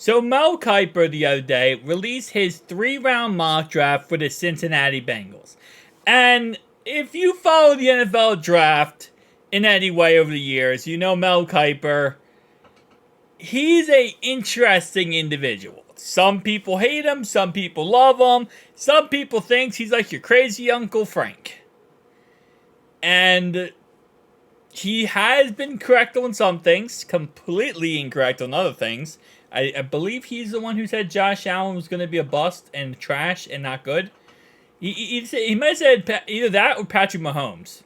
So Mel Kiper the other day released his 3-round mock draft for the Cincinnati Bengals. And if you follow the NFL draft in any way over the years, you know Mel Kiper. He's a interesting individual. Some people hate him, some people love him, some people think he's like your crazy Uncle Frank. And he has been correct on some things, completely incorrect on other things. I believe he's the one who said Josh Allen was going to be a bust and trash and not good. He might have said either that or Patrick Mahomes.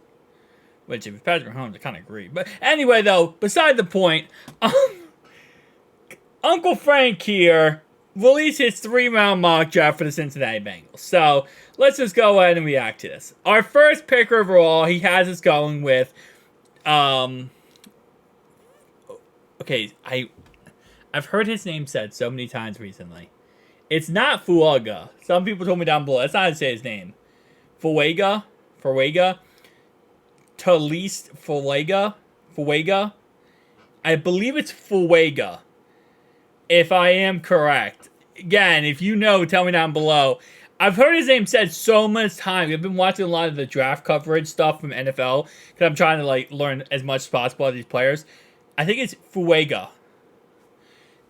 Which, if it's Patrick Mahomes, I kind of agree. But anyway, though, beside the point, Uncle Frank here released his 3-round mock draft for the Cincinnati Bengals. So let's just go ahead and react to this. Our first pick overall, he has us going with, okay, I've heard his name said so many times recently. It's not Fuaga. Some people told me down below. That's not how to say his name. Fuega. Fuega. I believe it's Fuega. If I am correct. Again, if you know, tell me down below. I've heard his name said so much times. I've been watching a lot of the draft coverage stuff from NFL because I'm trying to learn as much as possible about these players. I think it's Fuega.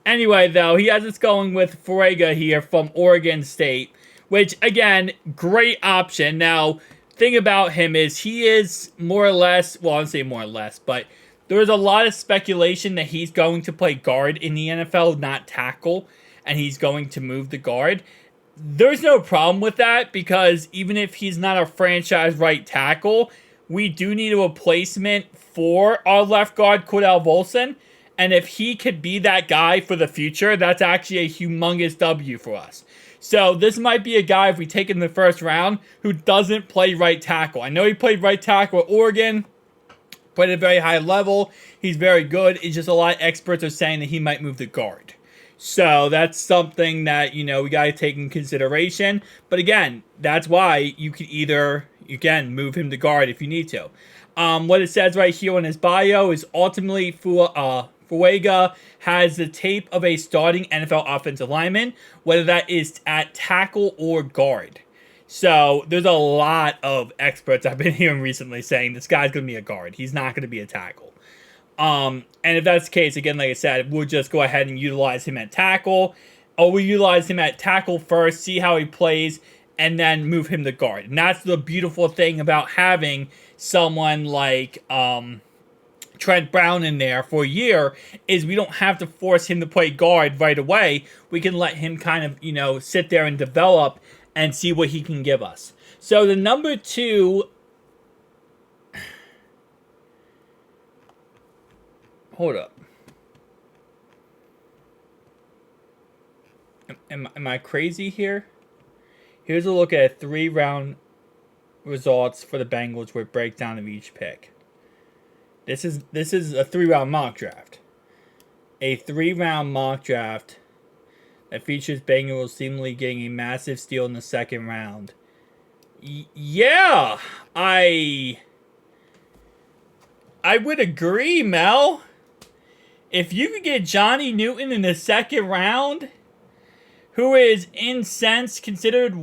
Anyway, though, he has us going with Fuega here from Oregon State, which, again, great option. Now, thing about him is he is more or less, well, I don't say more or less, but there is a lot of speculation that he's going to play guard in the NFL, not tackle, and he's going to move the guard. There's no problem with that because even if he's not a franchise right tackle, we do need a replacement for our left guard, Cordell Volson. And if he could be that guy for the future, that's actually a humongous W for us. So this might be a guy, if we take in the first round, who doesn't play right tackle. I know he played right tackle at Oregon, played at a very high level. He's very good. It's just a lot of experts are saying that he might move to guard. So that's something that, we got to take in consideration. But again, that's why you could either, again, move him to guard if you need to. What it says right here on his bio is ultimately Fuega has the tape of a starting NFL offensive lineman, whether that is at tackle or guard. So there's a lot of experts I've been hearing recently saying this guy's going to be a guard. He's not going to be a tackle. And if that's the case, again, like I said, we'll just go ahead and utilize him at tackle. Or we'll utilize him at tackle first, see how he plays, and then move him to guard. And that's the beautiful thing about having someone like Trent Brown in there for a year, is we don't have to force him to play guard right away. We can let him kind of, sit there and develop and see what he can give us. So the number 2... Hold up. Am I crazy here? Here's a look at 3-round results for the Bengals with breakdown of each pick. This is a 3-round mock draft. A 3-round mock draft that features Bengals seemingly getting a massive steal in the second round. Yeah, I would agree, Mel. If you could get Johnny Newton in the second round, who is in sense considered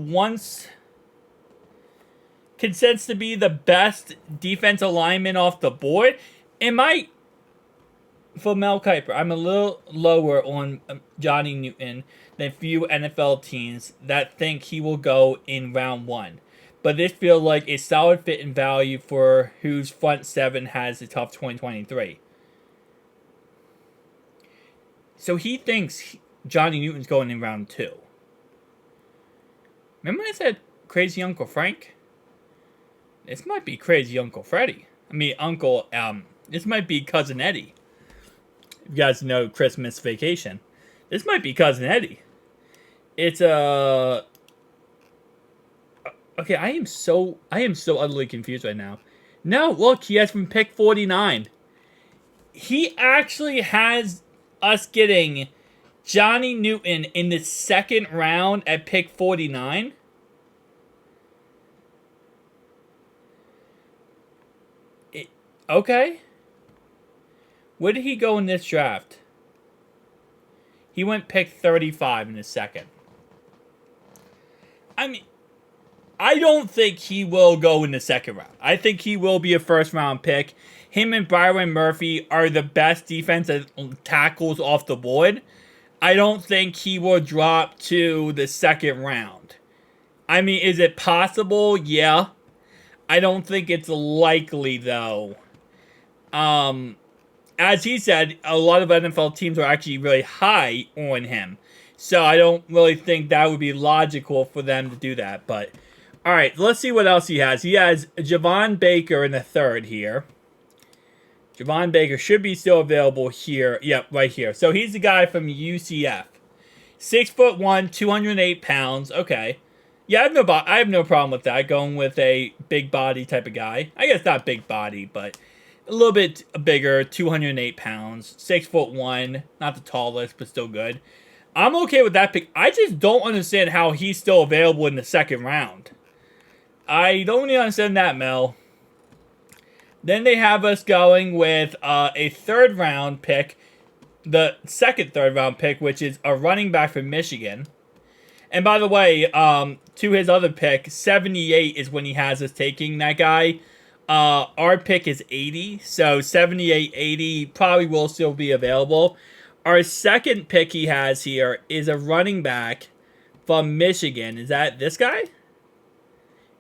consents to be the best defensive lineman off the board, for Mel Kiper, I'm a little lower on Johnny Newton than few NFL teams that think he will go in round 1. But this feels like a solid fit and value for whose front 7 has a tough 2023. So he thinks Johnny Newton's going in round 2. Remember when I said crazy Uncle Frank? This might be crazy Uncle Freddie. This might be Cousin Eddie. If you guys know Christmas Vacation. This might be Cousin Eddie. It's okay, I am so utterly confused right now. No, look, he has from pick 49. He actually has us getting Johnny Newton in the second round at pick 49. Okay. Where did he go in this draft? He went pick 35 in the second. I mean, I don't think he will go in the second round. I think he will be a first-round pick. Him and Byron Murphy are the best defensive tackles off the board. I don't think he will drop to the second round. I mean, is it possible? Yeah. I don't think it's likely, though. As he said, a lot of NFL teams are actually really high on him. So I don't really think that would be logical for them to do that. But, all right, let's see what else he has. He has Javon Baker in the third here. Javon Baker should be still available here. Yep, right here. So he's the guy from UCF. 6'1", 208 pounds. Okay. Yeah, I have no problem with that. Going with a big body type of guy. I guess not big body, but a little bit bigger. 208 pounds. 6'1". Not the tallest, but still good. I'm okay with that pick. I just don't understand how he's still available in the second round. I don't really understand that, Mel. Then they have us going with a third-round pick. The second third-round pick, which is a running back from Michigan. And by the way, to his other pick, 78 is when he has us taking that guy. Our pick is 80, so 78, 80 probably will still be available. Our second pick he has here is a running back from Michigan. Is that this guy?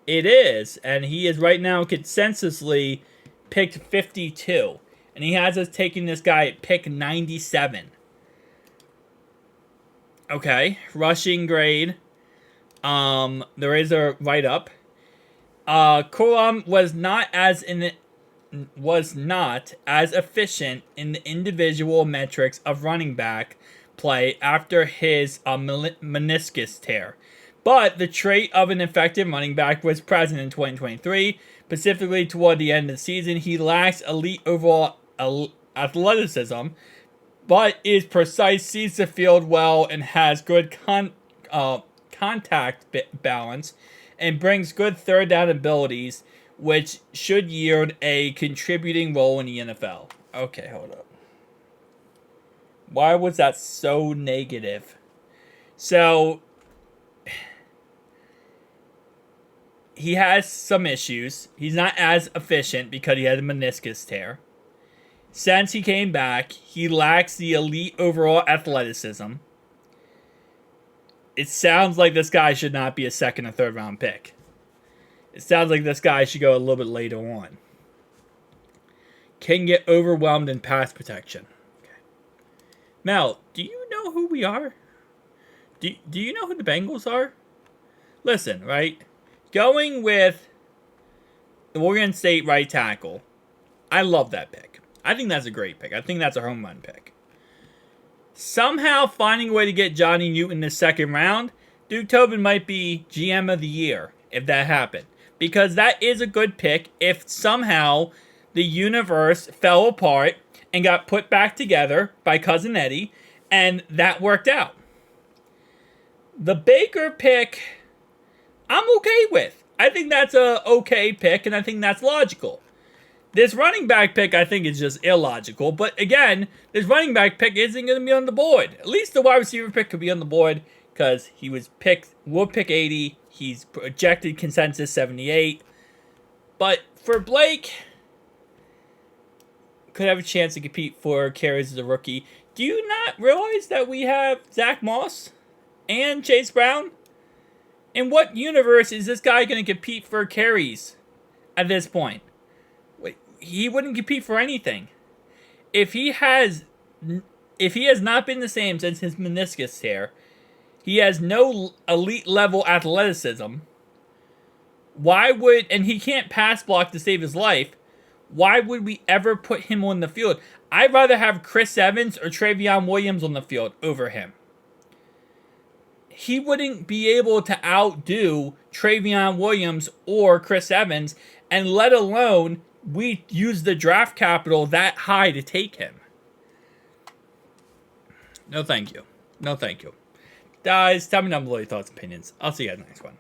It is, and he is right now consensusly picked 52. And he has us taking this guy at pick 97. Okay, rushing grade. There is a write-up. Coulomb was not as efficient in the individual metrics of running back play after his meniscus tear. But the trait of an effective running back was present in 2023, specifically toward the end of the season. He lacks elite overall athleticism, but is precise, sees the field well, and has good contact balance, and brings good third down abilities, which should yield a contributing role in the NFL. Okay, hold up. Why was that so negative? So, he has some issues. He's not as efficient because he had a meniscus tear. Since he came back, he lacks the elite overall athleticism. It sounds like this guy should not be a second or third round pick. It sounds like this guy should go a little bit later on. Can get overwhelmed in pass protection. Okay. Mel, do you know who we are? Do you know who the Bengals are? Listen, right? Going with the Oregon State right tackle. I love that pick. I think that's a great pick. I think that's a home run pick. Somehow finding a way to get Johnny Newton in the second round, Duke Tobin might be GM of the year if that happened. Because that is a good pick if somehow the universe fell apart and got put back together by Cousin Eddie, and that worked out. The Baker pick, I'm okay with. I think that's a okay pick, and I think that's logical. This running back pick, I think, is just illogical. But again, this running back pick isn't going to be on the board. At least the wide receiver pick could be on the board because he was picked. We'll pick 80. He's projected consensus 78. But for Blake, could have a chance to compete for carries as a rookie. Do you not realize that we have Zach Moss and Chase Brown? In what universe is this guy going to compete for carries at this point? He wouldn't compete for anything. If he has not been the same since his meniscus tear, he has no elite level athleticism. And he can't pass block to save his life. Why would we ever put him on the field? I'd rather have Chris Evans or Travion Williams on the field over him. He wouldn't be able to outdo Travion Williams or Chris Evans, and let alone we use the draft capital that high to take him. No, thank you. No, thank you. Guys, tell me down below your thoughts and opinions. I'll see you guys next one.